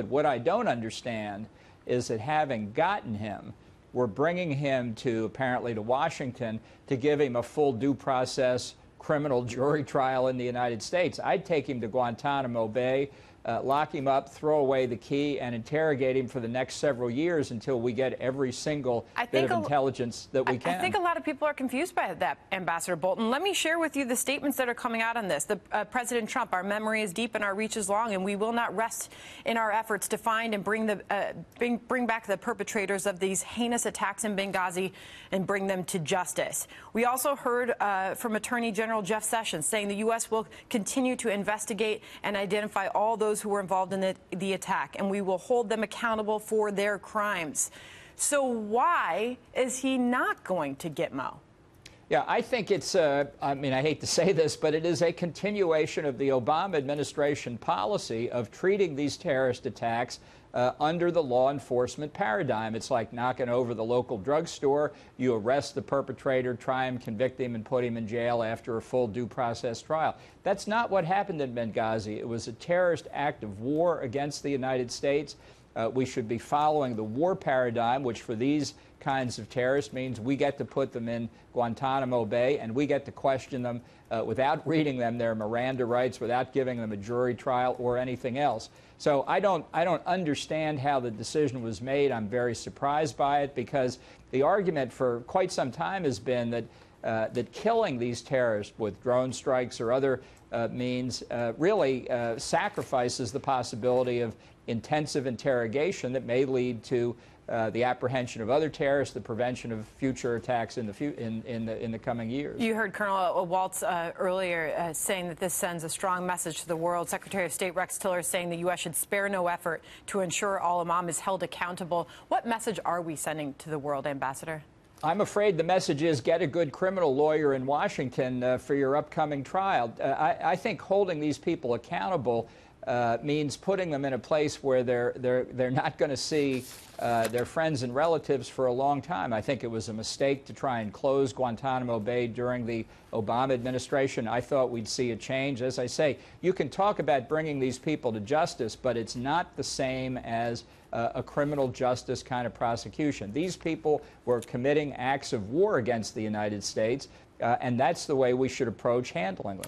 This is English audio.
What I don't understand is that having gotten him, we're bringing him apparently to Washington to give him a full due process criminal jury trial in the United States. I'd take him to Guantanamo Bay, lock him up, throw away the key, and interrogate him for the next several years until we get every single bit of intelligence that we can. I think a lot of people are confused by that, Ambassador Bolton. Let me share with you the statements that are coming out on this. President Trump, our memory is deep and our reach is long, and we will not rest in our efforts to find and bring back the perpetrators of these heinous attacks in Benghazi and bring them to justice. We also heard from Attorney General Jeff Sessions saying the U.S. will continue to investigate and identify all those who were involved in the attack, and we will hold them accountable for their crimes. So why is he not going to Gitmo? Yeah, I think it's, I mean, I hate to say this, but it is a continuation of the Obama administration policy of treating these terrorist attacks under the law enforcement paradigm. It's like knocking over the local drugstore. You arrest the perpetrator, try and convict him, and put him in jail after a full due process trial. That's not what happened in Benghazi. It was a terrorist act of war against the United States. We should be following the war paradigm, which for these kinds of terrorists means we get to put them in Guantanamo Bay and we get to question them without reading them their Miranda rights, without giving them a jury trial or anything else. So I don't understand how the decision was made. I'm very surprised by it, because the argument for quite some time has been that that killing these terrorists with drone strikes or other means really sacrifices the possibility of intensive interrogation that may lead to the apprehension of other terrorists, the prevention of future attacks in the coming years. You heard Colonel Waltz earlier saying that this sends a strong message to the world. Secretary of State Rex Tillerson saying the U.S. should spare no effort to ensure al-Imam is held accountable. What message are we sending to the world, Ambassador? I'm afraid the message is get a good criminal lawyer in Washington for your upcoming trial. I think holding these people accountable means putting them in a place where they're not going to see their friends and relatives for a long time. I think it was a mistake to try and close Guantanamo Bay during the Obama administration. I thought we'd see a change. As I say, you can talk about bringing these people to justice, but it's not the same as a criminal justice kind of prosecution. These people were committing acts of war against the United States, and that's the way we should approach handling them.